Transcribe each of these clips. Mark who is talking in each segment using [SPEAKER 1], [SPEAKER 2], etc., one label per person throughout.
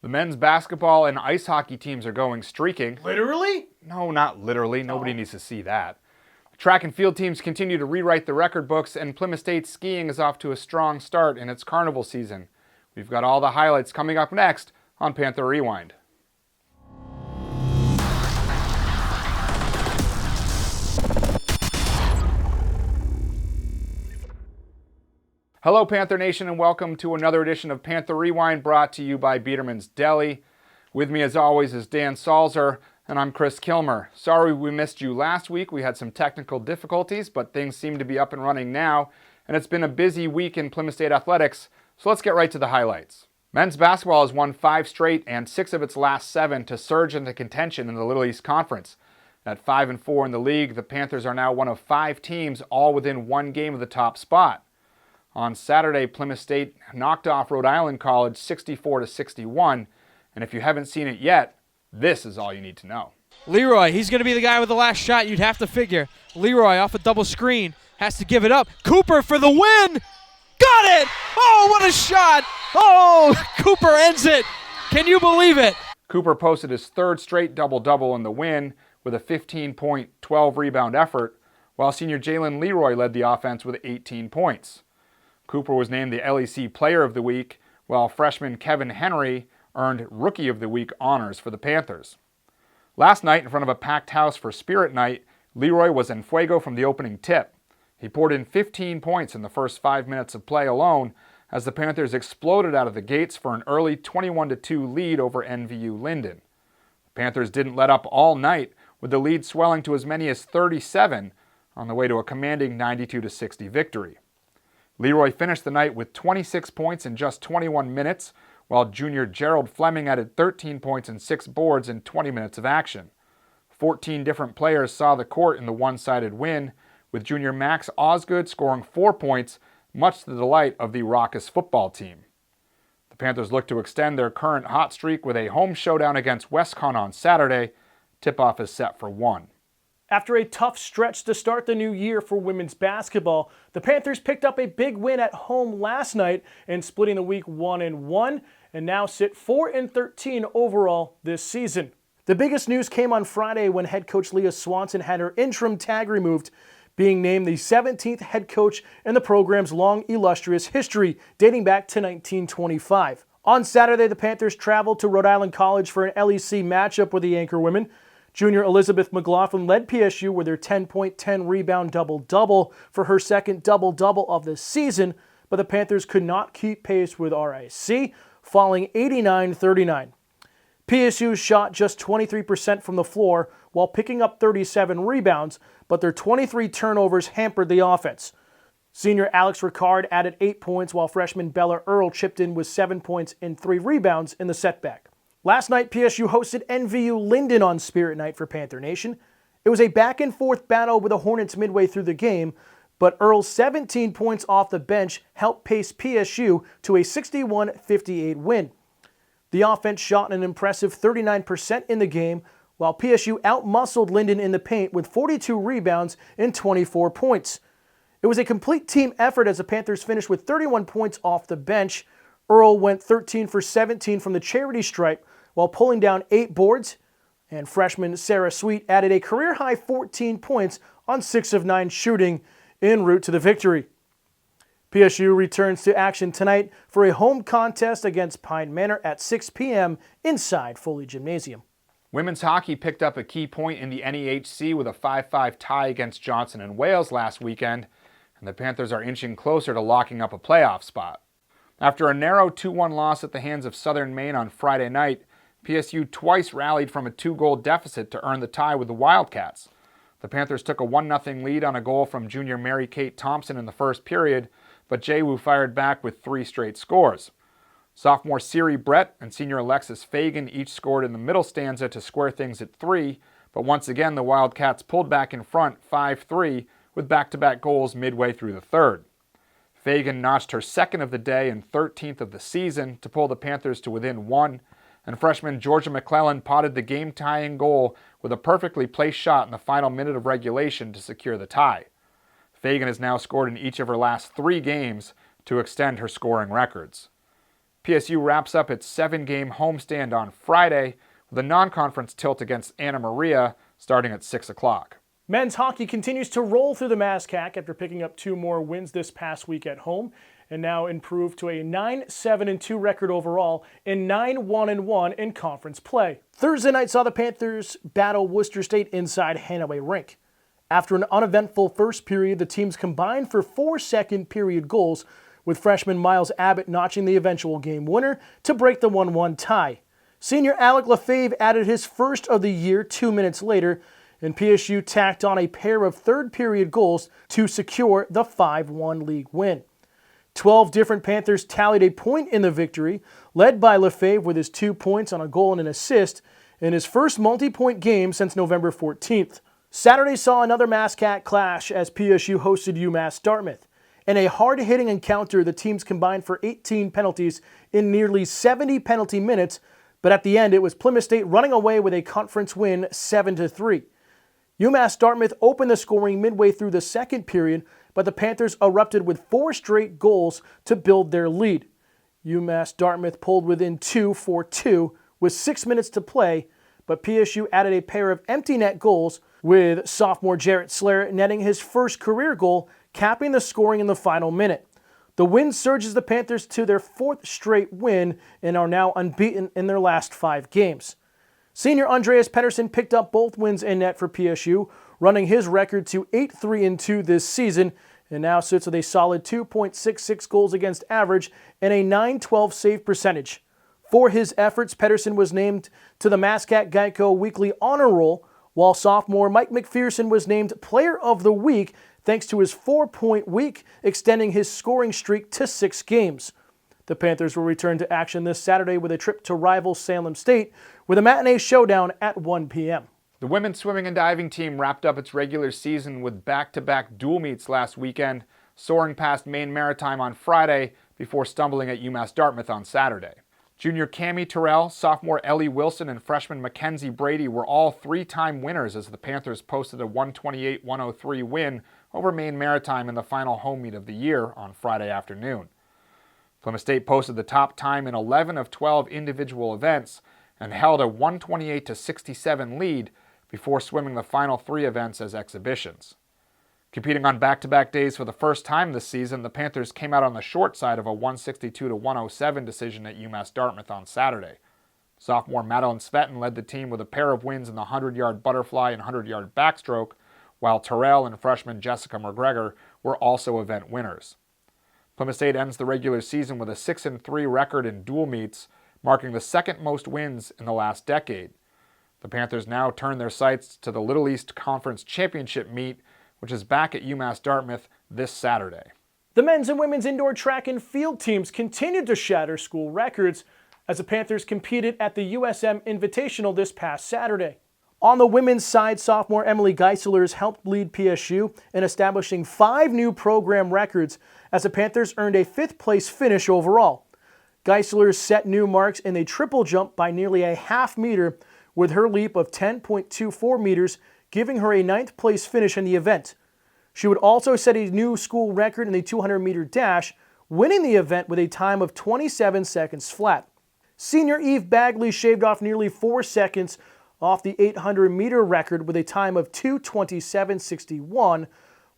[SPEAKER 1] The men's basketball and ice hockey teams are going streaking.
[SPEAKER 2] Literally?
[SPEAKER 1] No, not literally. Nobody needs to see that. Track and field teams continue to rewrite the record books, and Plymouth State skiing is off to a strong start in its carnival season. We've got all the highlights coming up next on Panther Rewind. Hello, Panther Nation, and welcome to another edition of Panther Rewind, brought to you by Biederman's Deli. With me, as always, is Dan Salzer, and I'm Chris Kilmer. Sorry we missed you last week. We had some technical difficulties, but things seem to be up and running now, and it's been a busy week in Plymouth State athletics, so let's get right to the highlights. Men's basketball has won 5 straight and 6 of its last 7 to surge into contention in the Little East Conference. At 5-4 in the league, the Panthers are now one of 5 teams all within 1 game of the top spot. On Saturday, Plymouth State knocked off Rhode Island College 64-61, and if you haven't seen it yet, this is all you need to know.
[SPEAKER 3] Leroy, he's going to be the guy with the last shot, you'd have to figure. Leroy off a double screen, has to give it up. Cooper for the win! Got it! Oh, what a shot! Oh, Cooper ends it! Can you believe it?
[SPEAKER 1] Cooper posted his 3rd straight double-double in the win with a 15-point, 12-rebound effort, while senior Jalen Leroy led the offense with 18 points. Cooper was named the LEC Player of the Week, while freshman Kevin Henry earned Rookie of the Week honors for the Panthers. Last night, in front of a packed house for Spirit Night, Leroy was en fuego from the opening tip. He poured in 15 points in the first 5 minutes of play alone as the Panthers exploded out of the gates for an early 21-2 lead over NVU Linden. The Panthers didn't let up all night, with the lead swelling to as many as 37 on the way to a commanding 92-60 victory. Leroy finished the night with 26 points in just 21 minutes, while junior Gerald Fleming added 13 points and 6 boards in 20 minutes of action. 14 different players saw the court in the one-sided win, with junior Max Osgood scoring 4 points, much to the delight of the raucous football team. The Panthers look to extend their current hot streak with a home showdown against WestCon on Saturday. Tip-off is set for 1.
[SPEAKER 2] After a tough stretch to start the new year for women's basketball, the Panthers picked up a big win at home last night in splitting the week 1-1 and now sit 4-13 overall this season. The biggest news came on Friday when head coach Leah Swanson had her interim tag removed, being named the 17th head coach in the program's long, illustrious history dating back to 1925. On Saturday, the Panthers traveled to Rhode Island College for an LEC matchup with the anchor women. Junior Elizabeth McLaughlin led PSU with her 10-point, 10-rebound double-double for her second double-double of the season, but the Panthers could not keep pace with RIC, falling 89-39. PSU shot just 23% from the floor while picking up 37 rebounds, but their 23 turnovers hampered the offense. Senior Alex Ricard added 8 points, while freshman Bella Earl chipped in with 7 points and 3 rebounds in the setback. Last night, PSU hosted NVU Linden on Spirit Night for Panther Nation. It was a back-and-forth battle with the Hornets midway through the game, but Earl's 17 points off the bench helped pace PSU to a 61-58 win. The offense shot an impressive 39% in the game, while PSU outmuscled Linden in the paint with 42 rebounds and 24 points. It was a complete team effort as the Panthers finished with 31 points off the bench. Earl went 13 for 17 from the charity stripe while pulling down 8 boards, and freshman Sarah Sweet added a career-high 14 points on 6 of 9 shooting en route to the victory. PSU returns to action tonight for a home contest against Pine Manor at 6 p.m. inside Foley Gymnasium.
[SPEAKER 1] Women's hockey picked up a key point in the NEHC with a 5-5 tie against Johnson and Wales last weekend, and the Panthers are inching closer to locking up a playoff spot. After a narrow 2-1 loss at the hands of Southern Maine on Friday night, PSU twice rallied from a 2-goal deficit to earn the tie with the Wildcats. The Panthers took a 1-0 lead on a goal from junior Mary Kate Thompson in the first period, but Jaywu fired back with 3 straight scores. Sophomore Siri Brett and senior Alexis Fagan each scored in the middle stanza to square things at 3, but once again the Wildcats pulled back in front 5-3 with back-to-back goals midway through the third. Fagan notched her 2nd of the day and 13th of the season to pull the Panthers to within 1, and freshman Georgia McClellan potted the game-tying goal with a perfectly placed shot in the final minute of regulation to secure the tie. Fagan has now scored in each of her last 3 games to extend her scoring records. PSU wraps up its 7-game homestand on Friday with a non-conference tilt against Anna Maria starting at 6 o'clock.
[SPEAKER 2] Men's hockey continues to roll through the MASCAC after picking up 2 more wins this past week at home and now improved to a 9-7-2 record overall and 9-1-1 in conference play. Thursday night saw the Panthers battle Worcester State inside Hanaway Rink. After an uneventful first period, the teams combined for 4 second-period goals, with freshman Miles Abbott notching the eventual game winner to break the 1-1 tie. Senior Alec Lefebvre added his first of the year 2 minutes later, and PSU tacked on a pair of third-period goals to secure the 5-1 league win. 12 different Panthers tallied a point in the victory, led by Lefebvre with his 2 points on a goal and an assist in his first multi-point game since November 14th. Saturday saw another MASCAC clash as PSU hosted UMass Dartmouth. In a hard-hitting encounter, the teams combined for 18 penalties in nearly 70 penalty minutes, but at the end it was Plymouth State running away with a conference win 7-3. UMass Dartmouth opened the scoring midway through the second period, but the Panthers erupted with 4 straight goals to build their lead. UMass Dartmouth pulled within 2-4-2 with 6 minutes to play, but PSU added a pair of empty net goals, with sophomore Jarrett Slayer netting his first career goal, capping the scoring in the final minute. The win surges the Panthers to their 4th straight win and are now unbeaten in their last 5 games. Senior Andreas Pettersson picked up both wins in net for PSU, running his record to 8-3-2 this season, and now sits with a solid 2.66 goals against average and a .912 save percentage. For his efforts, Pettersson was named to the MASCAC Geico Weekly Honor Roll, while sophomore Mike McPherson was named Player of the Week thanks to his 4-point week, extending his scoring streak to 6 games. The Panthers will return to action this Saturday with a trip to rival Salem State, with a matinee showdown at 1 p.m.
[SPEAKER 1] The women's swimming and diving team wrapped up its regular season with back-to-back dual meets last weekend, soaring past Maine Maritime on Friday before stumbling at UMass Dartmouth on Saturday. Junior Cami Terrell, sophomore Ellie Wilson, and freshman Mackenzie Brady were all 3-time winners as the Panthers posted a 128-103 win over Maine Maritime in the final home meet of the year on Friday afternoon. Plymouth State posted the top time in 11 of 12 individual events and held a 128-67 lead before swimming the final 3 events as exhibitions. Competing on back-to-back days for the first time this season, the Panthers came out on the short side of a 162-107 decision at UMass Dartmouth on Saturday. Sophomore Madeline Svetten led the team with a pair of wins in the 100-yard butterfly and 100-yard backstroke, while Terrell and freshman Jessica McGregor were also event winners. Plymouth State ends the regular season with a 6-3 record in dual meets, marking the second most wins in the last decade. The Panthers now turn their sights to the Little East Conference Championship meet, which is back at UMass Dartmouth this Saturday.
[SPEAKER 2] The men's and women's indoor track and field teams continued to shatter school records as the Panthers competed at the USM Invitational this past Saturday. On the women's side, sophomore Emily Geislers helped lead PSU in establishing 5 new program records as the Panthers earned a 5th-place finish overall. Geislers set new marks in a triple jump by nearly a half meter, with her leap of 10.24 meters giving her a 9th-place finish in the event. She would also set a new school record in the 200-meter dash, winning the event with a time of 27 seconds flat. Senior Eve Bagley shaved off nearly 4 seconds off the 800-meter record with a time of 2:27.61,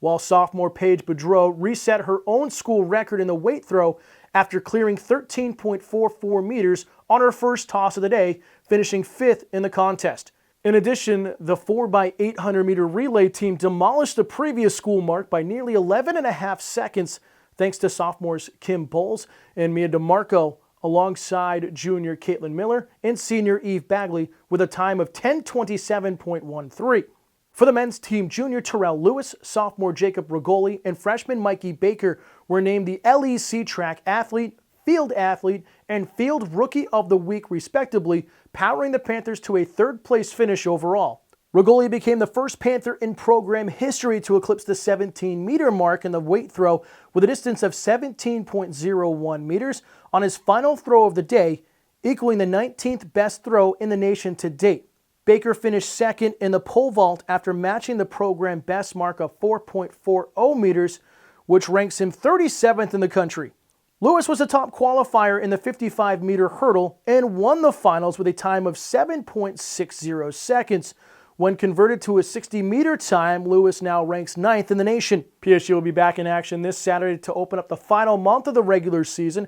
[SPEAKER 2] while sophomore Paige Boudreau reset her own school record in the weight throw after clearing 13.44 meters on her first toss of the day, finishing 5th in the contest. In addition, the 4x800-meter relay team demolished the previous school mark by nearly 11.5 seconds, thanks to sophomores Kim Bowles and Mia DeMarco, alongside junior Caitlin Miller and senior Eve Bagley with a time of 10:27.13. For the men's team, junior Terrell Lewis, sophomore Jacob Rigoli, and freshman Mikey Baker were named the LEC Track Athlete, Field Athlete, and Field Rookie of the Week respectively, powering the Panthers to a 3rd-place finish overall. Rigoli became the first Panther in program history to eclipse the 17-meter mark in the weight throw with a distance of 17.01 meters on his final throw of the day, equaling the 19th best throw in the nation to date. Baker finished 2nd in the pole vault after matching the program best mark of 4.40 meters, which ranks him 37th in the country. Lewis was the top qualifier in the 55-meter hurdle and won the finals with a time of 7.60 seconds. When converted to a 60-meter time, Lewis now ranks 9th in the nation. PSG will be back in action this Saturday to open up the final month of the regular season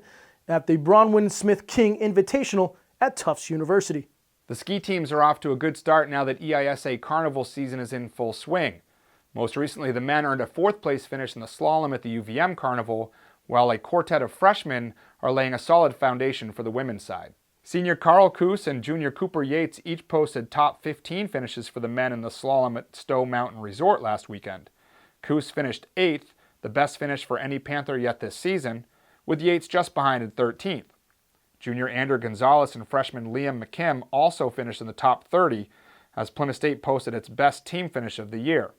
[SPEAKER 2] at the Bronwyn Smith King Invitational at Tufts University.
[SPEAKER 1] The ski teams are off to a good start now that EISA Carnival season is in full swing. Most recently, the men earned a 4th place finish in the slalom at the UVM Carnival, while a quartet of freshmen are laying a solid foundation for the women's side. Senior Carl Koos and junior Cooper Yates each posted top 15 finishes for the men in the slalom at Stowe Mountain Resort last weekend. Koos finished 8th, the best finish for any Panther yet this season, with Yates just behind in 13th. Junior Andrew Gonzalez and freshman Liam McKim also finished in the top 30, as Plymouth State posted its best team finish of the year.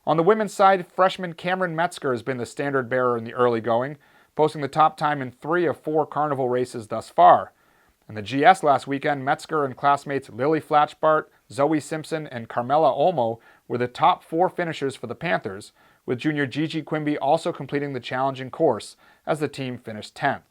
[SPEAKER 1] On the women's side, freshman Cameron Metzger has been the standard bearer in the early going, posting the top time in 3 of 4 carnival races thus far. In the GS last weekend, Metzger and classmates Lily Flatchbart, Zoe Simpson, and Carmela Olmo were the top 4 finishers for the Panthers, with junior Gigi Quimby also completing the challenging course as the team finished 10th.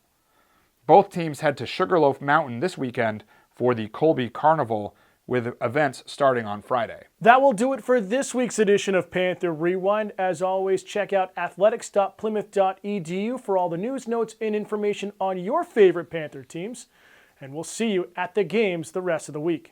[SPEAKER 1] Both teams head to Sugarloaf Mountain this weekend for the Colby Carnival, with events starting on Friday.
[SPEAKER 2] That will do it for this week's edition of Panther Rewind. As always, check out athletics.plymouth.edu for all the news, notes, and information on your favorite Panther teams. And we'll see you at the games the rest of the week.